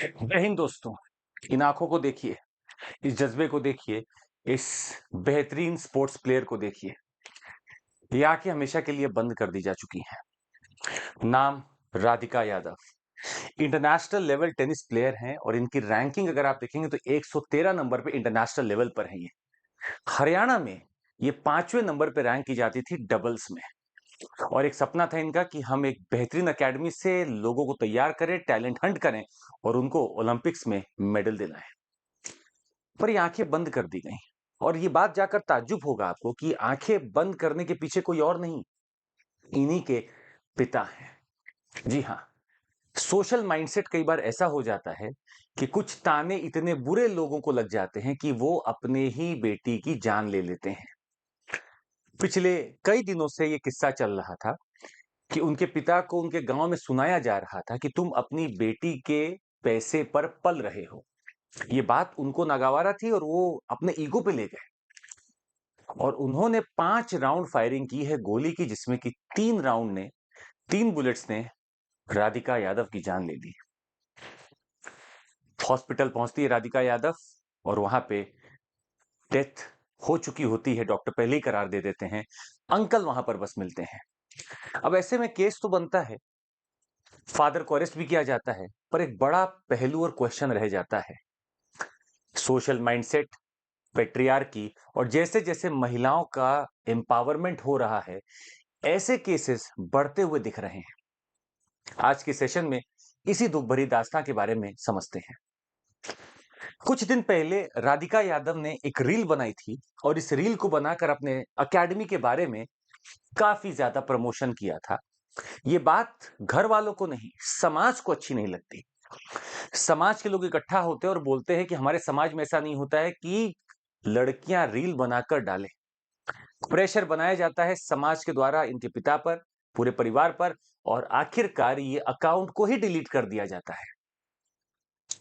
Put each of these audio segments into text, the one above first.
जय हिंद दोस्तों। इन आंखों को देखिए, इस जज्बे को देखिए, इस बेहतरीन स्पोर्ट्स प्लेयर को देखिए। ये आंखें हमेशा के लिए बंद कर दी जा चुकी हैं। नाम Radhika Yadav. International level tennis player हैं और इनकी रैंकिंग अगर आप देखेंगे तो 113 नंबर पे इंटरनेशनल लेवल पर है ये। हरियाणा में ये 5वें नंबर पे रैंक की जाती थी डबल्स में। और एक सपना था इनका कि हम एक बेहतरीन एकेडमी से लोगों को तैयार करें, टैलेंट हंट करें और उनको ओलंपिक्स में मेडल दिलाएं। पर ये आंखें बंद कर दी गई। और ये बात जाकर ताज्जुब होगा आपको कि आंखें बंद करने के पीछे कोई और नहीं, इन्हीं के पिता हैं। जी हाँ, सोशल माइंडसेट कई बार ऐसा हो जाता है कि कुछ ताने इतने बुरे लोगों को लग जाते हैं कि वो अपने ही बेटी की जान ले लेते हैं। पिछले कई दिनों से ये किस्सा चल रहा था कि उनके पिता को उनके गांव में सुनाया जा रहा था कि तुम अपनी बेटी के पैसे पर पल रहे हो। ये बात उनको नागवारा थी और वो अपने ईगो पे ले गए और उन्होंने 5 राउंड फायरिंग की है गोली की, जिसमें कि 3 बुलेट्स ने राधिका यादव की जान ले ली। हॉस्पिटल पहुंचती है राधिका यादव और वहां पे डेथ हो चुकी होती है। डॉक्टर पहले ही करार दे देते हैं। अंकल वहां पर बस मिलते हैं। अब ऐसे में केस तो बनता है, फादर को अरेस्ट भी किया जाता है, पर एक बड़ा पहलू और क्वेश्चन रह जाता है। सोशल माइंडसेट, पेट्रियार्की और जैसे जैसे महिलाओं का एम्पावरमेंट हो रहा है, ऐसे केसेस बढ़ते हुए दिख रहे हैं। आज के सेशन में इसी दुख भरी दास्तां के बारे में समझते हैं। कुछ दिन पहले राधिका यादव ने एक रील बनाई थी और इस रील को बनाकर अपने अकेडमी के बारे में काफी ज्यादा प्रमोशन किया था। ये बात घर वालों को नहीं, समाज को अच्छी नहीं लगती। समाज के लोग इकट्ठा होते हैं और बोलते हैं कि हमारे समाज में ऐसा नहीं होता है कि लड़कियां रील बनाकर डालें। प्रेशर बनाया जाता है समाज के द्वारा इनके पिता पर, पूरे परिवार पर, और आखिरकार ये अकाउंट को ही डिलीट कर दिया जाता है।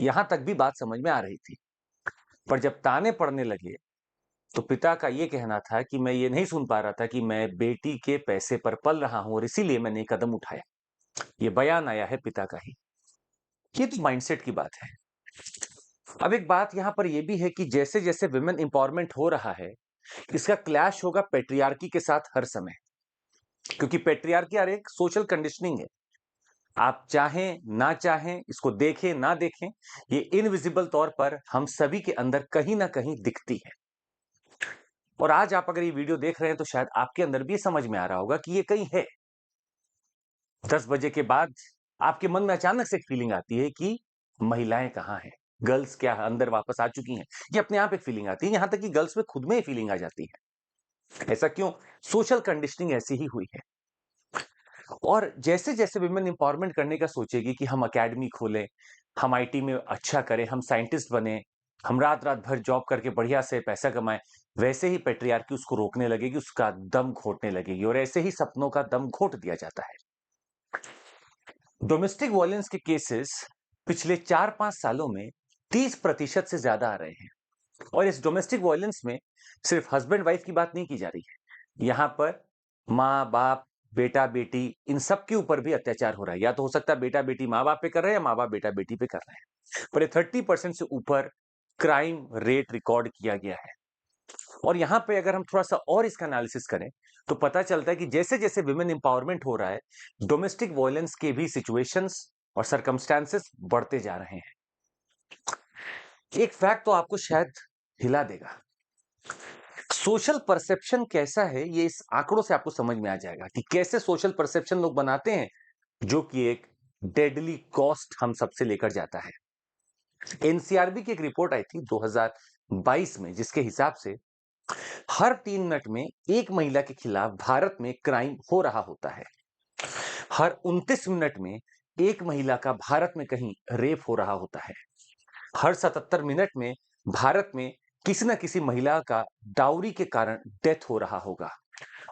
यहां तक भी बात समझ में आ रही थी, पर जब ताने पड़ने लगे तो पिता का ये कहना था कि मैं ये नहीं सुन पा रहा था कि मैं बेटी के पैसे पर पल रहा हूं और इसीलिए मैंने ये कदम उठाया। ये बयान आया है पिता का ही। ये तो माइंडसेट की बात है। अब एक बात यहां पर यह भी है कि जैसे जैसे विमेन इंपावरमेंट हो रहा है, इसका क्लैश होगा पेट्रियार्की के साथ हर समय। क्योंकि पेट्रियार्की यार एक सोशल कंडीशनिंग है। आप चाहें ना चाहें, इसको देखें ना देखें, ये इनविजिबल तौर पर हम सभी के अंदर कहीं ना कहीं दिखती है। और आज आप अगर ये वीडियो देख रहे हैं तो शायद आपके अंदर भी ये समझ में आ रहा होगा कि ये कहीं है। 10 बजे के बाद आपके मन में अचानक से एक फीलिंग आती है कि महिलाएं कहाँ हैं, गर्ल्स क्या अंदर वापस आ चुकी हैं। ये अपने आप एक फीलिंग आती है, यहां तक कि गर्ल्स में खुद में ही फीलिंग आ जाती है। ऐसा क्यों? सोशल कंडीशनिंग ऐसी ही हुई है। और जैसे जैसे विमेन इंपावरमेंट करने का सोचेगी कि हम अकेडमी खोलें, हम आईटी में अच्छा करें, हम साइंटिस्ट बने, हम रात रात भर जॉब करके बढ़िया से पैसा कमाएं, वैसे ही पेट्रियार्की उसको रोकने लगेगी, उसका दम घोटने लगेगी और ऐसे ही सपनों का दम घोट दिया जाता है। डोमेस्टिक वायलेंस के केसेस पिछले 4-5 सालों में 30% से ज्यादा आ रहे हैं। और इस डोमेस्टिक वायलेंस में सिर्फ हस्बैंड वाइफ की बात नहीं की जा रही है। यहां पर माँ बाप, बेटा बेटी, इन सब के ऊपर भी अत्याचार हो रहा है। या तो हो सकता है बेटा बेटी माँ बाप पे कर रहे हैं या माँ बाप बेटा बेटी पे कर रहे हैं, पर ये 30% से ऊपर क्राइम रेट रिकॉर्ड किया गया है। और यहां पे अगर हम थोड़ा सा और इसका एनालिसिस करें तो पता चलता है कि जैसे जैसे विमेन इंपावरमेंट हो रहा है, डोमेस्टिक वायलेंस के भी सिचुएशंस और सर्कमस्टांसेस बढ़ते जा रहे हैं। एक फैक्ट तो आपको शायद हिला देगा। सोशल परसेप्शन कैसा है, ये इस आंकड़ों से आपको समझ में आ जाएगा कि कैसे सोशल परसेप्शन लोग बनाते हैं, जो कि एक डेडली कॉस्ट हम सबसे लेकर जाता है। एनसीआरबी की एक रिपोर्ट आई थी 2022 में, जिसके हिसाब से हर 3 मिनट में एक महिला के खिलाफ भारत में क्राइम हो रहा होता है। हर 29 मिनट में एक महिला का भारत में कहीं रेप हो रहा होता है। हर 77 मिनट में भारत में किसी न किसी महिला का डाउरी के कारण डेथ हो रहा होगा।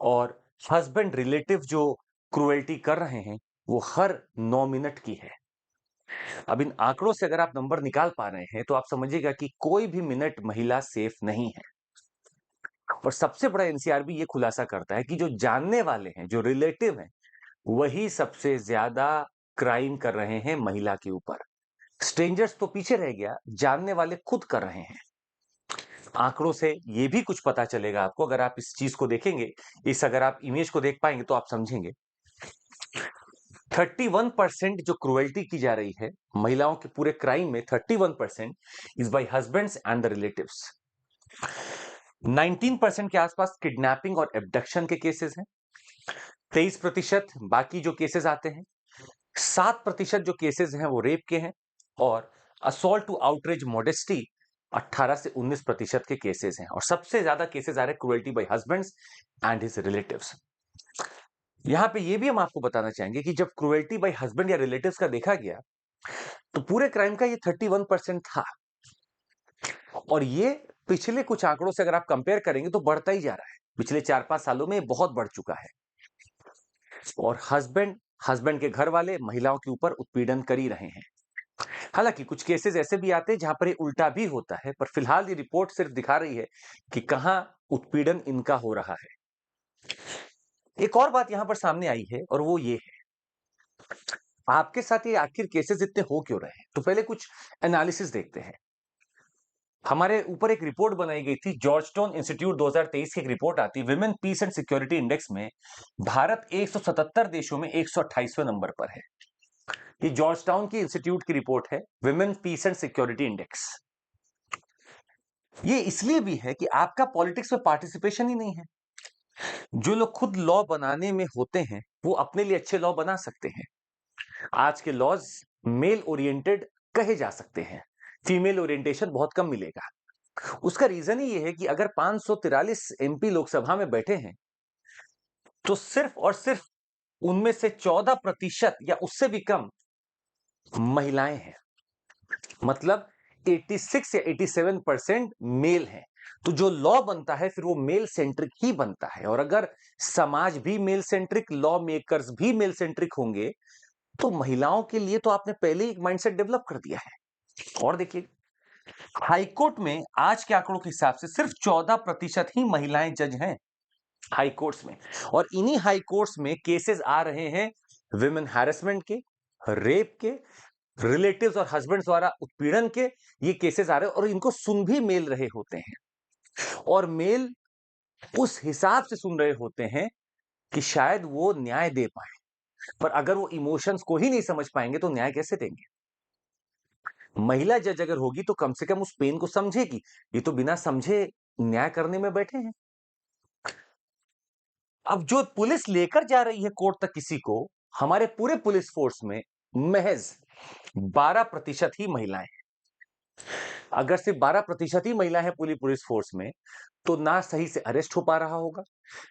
और हस्बैंड रिलेटिव जो क्रुएल्टी कर रहे हैं, वो हर 9 मिनट की है। अब इन आंकड़ों से अगर आप नंबर निकाल पा रहे हैं तो आप समझिएगा कि कोई भी मिनट महिला सेफ नहीं है। और सबसे बड़ा एनसीआरबी ये खुलासा करता है कि जो जानने वाले हैं, जो रिलेटिव हैं, वही सबसे ज्यादा क्राइम कर रहे हैं महिला के ऊपर। स्ट्रेंजर्स तो पीछे रह गया, जानने वाले खुद कर रहे हैं। आंकड़ों से ये भी कुछ पता चलेगा आपको, अगर आप इस चीज को देखेंगे, अगर आप इमेज को देख पाएंगे तो आप समझेंगे। 31% जो क्रुएल्टी की जा रही है महिलाओं के पूरे क्राइम में, 31% is by husbands and the relatives. 19% के आसपास किडनैपिंग और एब्डक्शन के केसेस हैं। 23% बाकी जो केसेस आते हैं। 7% जो केसेस हैं वो रेप के हैं, और असॉल्ट टू आउटरेज मॉडेस्टी 18 से 19% के केसेस हैं, और सबसे ज्यादा केसेस आ रहे हैं cruelty by husbands and his relatives. यहां पे ये भी हम आपको बताना चाहेंगे कि जब क्रुएल्टी बाय हस्बैंड या रिलेटिव्स का देखा गया तो पूरे क्राइम का ये 31% था, और ये पिछले कुछ आंकड़ों से अगर आप कंपेयर करेंगे तो बढ़ता ही जा रहा है। पिछले 4-5 सालों में बहुत बढ़ चुका है, और हस्बैंड के घर वाले महिलाओं के ऊपर उत्पीड़न कर ही रहे हैं। हालांकि कुछ केसेस ऐसे भी आते हैं जहां पर ये उल्टा भी होता है, पर फिलहाल ये रिपोर्ट सिर्फ दिखा रही है कि कहां उत्पीड़न इनका हो रहा है। एक और बात यहां पर सामने आई है, और वो ये है, आपके साथ ये आखिर केसेस इतने हो क्यों रहे हैं? तो पहले कुछ एनालिसिस देखते हैं। हमारे ऊपर एक रिपोर्ट बनाई गई थी, जॉर्जटाउन इंस्टीट्यूट 2023 की एक रिपोर्ट आती है, women peace and security index में भारत 177 देशों में 128वें नंबर पर है। ये जॉर्जटाउन की इंस्टीट्यूट की रिपोर्ट है, women peace and security index. ये इसलिए भी है कि आपका पॉलिटिक्स में पार्टिसिपेशन ही नहीं है। जो लोग खुद लॉ बनाने में होते हैं वो अपने लिए अच्छे लॉ बना सकते हैं। आज के लॉज मेल ओरिएंटेड कहे जा सकते हैं, फीमेल ओरिएंटेशन बहुत कम मिलेगा। उसका रीजन ही ये है कि अगर 543 एमपी लोकसभा में बैठे हैं तो सिर्फ और सिर्फ उनमें से 14% या उससे भी कम महिलाएं हैं, मतलब 86 या 87% मेल हैं। तो जो लॉ बनता है फिर वो मेल सेंट्रिक ही बनता है, और अगर समाज भी मेल सेंट्रिक, लॉ मेकर्स भी मेल सेंट्रिक होंगे तो महिलाओं के लिए तो आपने पहले ही एक माइंडसेट डेवलप कर दिया है। और देखिए, हाईकोर्ट में आज के आंकड़ों के हिसाब से सिर्फ 14% ही महिलाएं जज हैं हाई कोर्ट्स में, और इन्हीं हाई कोर्ट्स में केसेस आ रहे हैं विमेन हैरेसमेंट के, रेप के, रिलेटिव्स और हस्बैंड द्वारा उत्पीड़न के। ये केसेस आ रहे हैं और इनको सुन भी मेल रहे होते हैं, और मेल उस हिसाब से सुन रहे होते हैं कि शायद वो न्याय दे पाए, पर अगर वो इमोशंस को ही नहीं समझ पाएंगे तो न्याय कैसे देंगे? महिला जज अगर होगी तो कम से कम उस पेन को समझेगी, ये तो बिना समझे न्याय करने में बैठे हैं। अब जो पुलिस लेकर जा रही है कोर्ट तक किसी को, हमारे पूरे पुलिस फोर्स में महज 12% ही महिलाएं हैं। अगर सिर्फ 12% ही महिला है पूरी पुलिस फोर्स में, तो ना सही से अरेस्ट हो पा रहा होगा,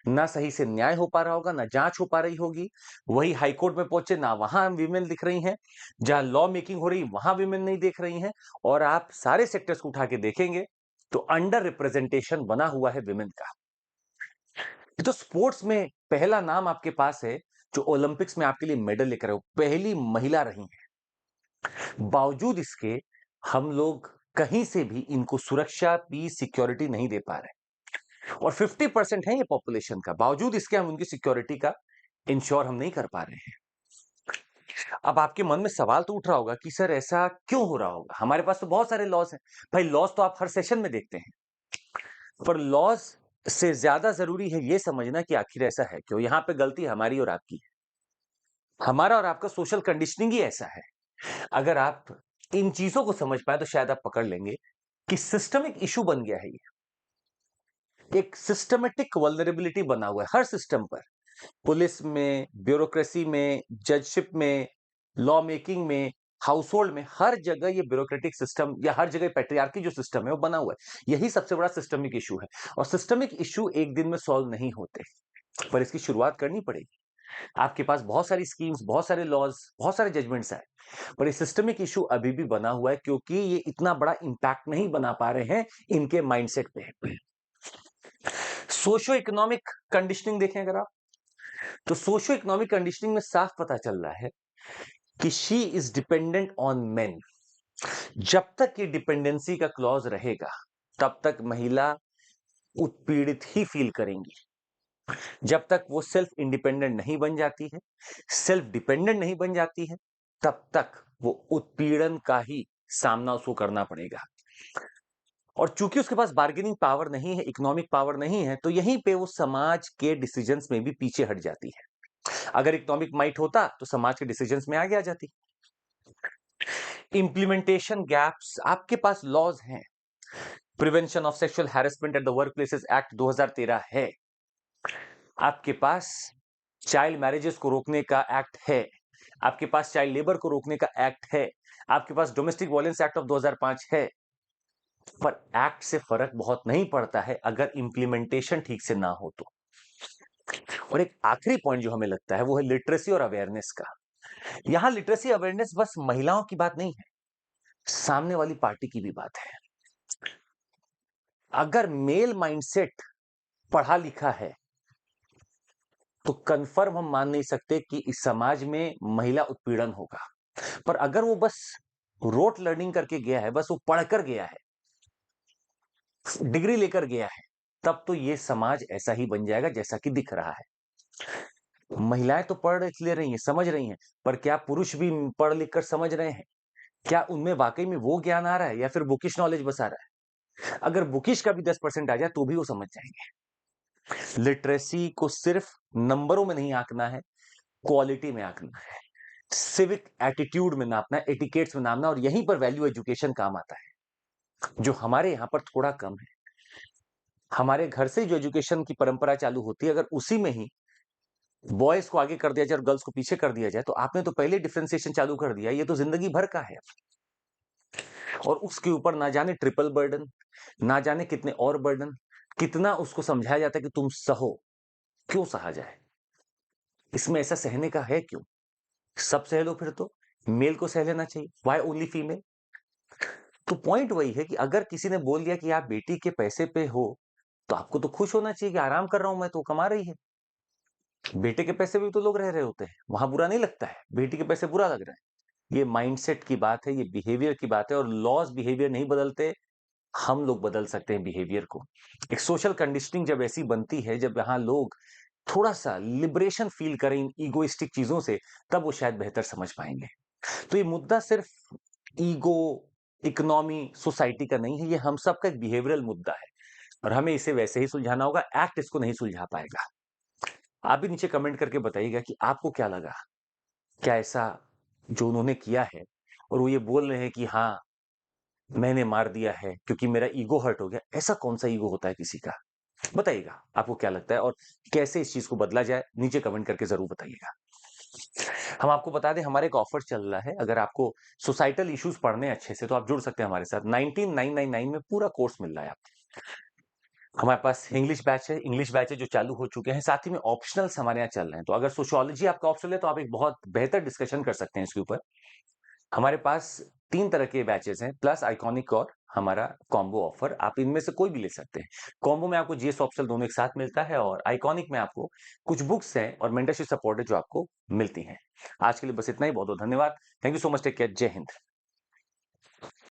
ना सही से न्याय हो पा रहा होगा, ना जांच हो पा रही होगी। वही हाईकोर्ट में पहुंचे, ना वहां विमेन दिख रही हैं, जहां लॉ मेकिंग हो रही वहां विमेन नहीं देख रही हैं, और आप सारे सेक्टर्स को उठा के देखेंगे तो अंडर रिप्रेजेंटेशन बना हुआ है विमेन का। तो स्पोर्ट्स में पहला नाम आपके पास है जो ओलंपिक्स में आपके लिए मेडल लेकर आए, पहली महिला रही है। बावजूद इसके हम लोग कहीं से भी इनको सुरक्षा, पीस, सिक्योरिटी नहीं दे पा रहे, और 50% है ये पॉपुलेशन का, बावजूद इसके हम उनकी सिक्योरिटी का इंश्योर हम नहीं कर पा रहे हैं। अब आपके मन में सवाल तो उठ रहा होगा कि सर ऐसा क्यों हो रहा होगा? हमारे पास तो बहुत सारे लॉज हैं। भाई लॉज तो आप हर सेशन में देखते हैं, पर लॉज से ज्यादा जरूरी है ये समझना कि आखिर ऐसा है क्यों। यहां पे गलती हमारी और आपकी है। हमारा और आपका सोशल कंडीशनिंग ही ऐसा है। अगर आप इन चीजों को समझ पाए तो शायद आप पकड़ लेंगे कि सिस्टमिक इशू बन गया है ये। एक सिस्टमेटिक वल्नरेबिलिटी बना हुआ है हर सिस्टम पर, पुलिस में, ब्यूरोक्रेसी में, जजशिप में, लॉ मेकिंग में, हाउस होल्ड में, हर जगह ये ब्यूरोक्रेटिक सिस्टम या हर जगह पैट्रियार्की जो सिस्टम है वो बना हुआ है। यही सबसे बड़ा सिस्टमिक इशू है, और सिस्टमिक इशू एक दिन में सॉल्व नहीं होते, पर इसकी शुरुआत करनी पड़ेगी। आपके पास बहुत सारी स्कीम्स, बहुत सारे लॉज, बहुत सारे जजमेंट्स आए, पर ये सिस्टमिक इशू अभी भी बना हुआ है क्योंकि ये इतना बड़ा इंपैक्ट नहीं बना पा रहे हैं इनके माइंडसेट पे। सोशो इकोनॉमिक कंडीशनिंग देखें अगर आप, तो सोशो इकोनॉमिक कंडीशनिंग में साफ पता चल रहा है कि she is dependent on main. जब तक ये डिपेंडेंसी का क्लॉज रहेगा तब तक महिला उत्पीड़ित ही फील करेंगी। जब तक वो सेल्फ इंडिपेंडेंट नहीं बन जाती है, सेल्फ डिपेंडेंट नहीं बन जाती है, तब तक वो उत्पीड़न का ही सामना उसको करना पड़ेगा। और चूंकि उसके पास बार्गेनिंग पावर नहीं है, इकोनॉमिक पावर नहीं है, तो यहीं पे वो समाज के डिसीजंस में भी पीछे हट जाती है। अगर इकोनॉमिक माइट होता तो समाज के डिसीजंस में आगे आ जाती। इंप्लीमेंटेशन गैप्स, आपके पास लॉज हैं, prevention of sexual harassment at the work places act 2013 है, आपके पास चाइल्ड मैरिजेस को रोकने का एक्ट है, आपके पास चाइल्ड लेबर को रोकने का एक्ट है, आपके पास डोमेस्टिक वायलेंस एक्ट ऑफ 2005 है, पर एक्ट से फर्क बहुत नहीं पड़ता है अगर इंप्लीमेंटेशन ठीक से ना हो तो। और एक आखिरी पॉइंट जो हमें लगता है वो है लिटरेसी और अवेयरनेस का। यहां लिटरेसी अवेयरनेस बस महिलाओं की बात नहीं है, सामने वाली पार्टी की भी बात है। अगर मेल माइंडसेट पढ़ा लिखा है तो कंफर्म हम मान नहीं सकते कि इस समाज में महिला उत्पीड़न होगा। पर अगर वो बस रोट लर्निंग करके गया है, बस वो पढ़कर गया है, डिग्री लेकर गया है, तब तो ये समाज ऐसा ही बन जाएगा जैसा कि दिख रहा है। महिलाएं तो पढ़ लिख ले रही हैं, समझ रही हैं, पर क्या पुरुष भी पढ़ लिख कर समझ रहे हैं? क्या उनमें वाकई में वो ज्ञान आ रहा है या फिर बुकिश नॉलेज बस आ रहा है? अगर बुकिश का भी 10% आ जाए तो भी वो समझ जाएंगे। लिटरेसी को सिर्फ नंबरों में नहीं आंकना है, क्वालिटी में आंकना है, सिविक एटीट्यूड में नापना है, एटिकेट्स में नापना, और यहीं पर वैल्यू एजुकेशन काम आता है, जो हमारे यहां पर थोड़ा कम है। हमारे घर से जो एजुकेशन की परंपरा चालू होती है, अगर उसी में ही बॉयज को आगे कर दिया जाए और गर्ल्स को पीछे कर दिया जाए, तो आपने तो पहले डिफरेंशिएशन चालू कर दिया, ये तो जिंदगी भर का है। और उसके ऊपर ना जाने ट्रिपल बर्डन, ना जाने कितने और बर्डन, कितना उसको समझाया जाता है कि तुम सहो। क्यों सहा जाए? इसमें ऐसा सहने का है क्यों? सब सह लो फिर तो, मेल को सह लेना चाहिए, वाई ओनली फीमेल? तो पॉइंट वही है कि अगर किसी ने बोल दिया कि आप बेटी के पैसे पे हो, तो आपको तो खुश होना चाहिए कि आराम कर रहा हूं मैं, तो कमा रही है। बेटे के पैसे भी तो लोग रह रहे होते हैं, वहां बुरा नहीं लगता है, बेटी के पैसे बुरा लग रहा है। ये माइंडसेट की बात है, ये बिहेवियर की बात है, और लॉज बिहेवियर नहीं बदलते, हम लोग बदल सकते हैं बिहेवियर को। एक सोशल कंडीशनिंग जब ऐसी बनती है, जब यहाँ लोग थोड़ा सा लिबरेशन फील करें इन ईगोइस्टिक चीजों से, तब वो शायद बेहतर समझ पाएंगे। तो ये मुद्दा सिर्फ ईगो, इकोनॉमी, सोसाइटी का नहीं है, ये हम सबका एक बिहेवियरल मुद्दा है, और हमें इसे वैसे ही सुलझाना होगा। एक्ट इसको नहीं सुलझा पाएगा। आप भी नीचे कमेंट करके बताइएगा कि आपको क्या लगा। क्या ऐसा जो उन्होंने किया है, और वो ये बोल रहे हैं कि हाँ मैंने मार दिया है क्योंकि मेरा ईगो हर्ट हो गया, ऐसा कौन सा ईगो होता है किसी का? बताइएगा आपको क्या लगता है, और कैसे इस चीज को बदला जाए, नीचे कमेंट करके जरूर बताइएगा। हम आपको बता दें, हमारे एक ऑफर चल रहा है, अगर आपको सोसाइटल इश्यूज पढ़ने अच्छे से, तो आप जुड़ सकते हैं हमारे साथ। 19999 में पूरा कोर्स मिल रहा है आपको। हमारे पास इंग्लिश बैच है जो चालू हो चुके हैं, साथ ही में ऑप्शनल्स हमारे यहाँ चल रहे हैं। तो अगर सोशियोलॉजी आपका ऑप्शनल है, तो आप एक बहुत बेहतर डिस्कशन कर सकते हैं इसके ऊपर। हमारे पास 3 तरह के बैचेस हैं, प्लस आइकॉनिक और हमारा कॉम्बो ऑफर, आप इनमें से कोई भी ले सकते हैं। कॉम्बो में आपको जीएस ऑप्शनल दोनों एक साथ मिलता है, और आइकॉनिक में आपको कुछ बुक्स हैं और मेंटरशिप सपोर्ट है जो आपको मिलती हैं। आज के लिए बस इतना ही, बहुत बहुत धन्यवाद। Thank you so much, take care, जय हिंद।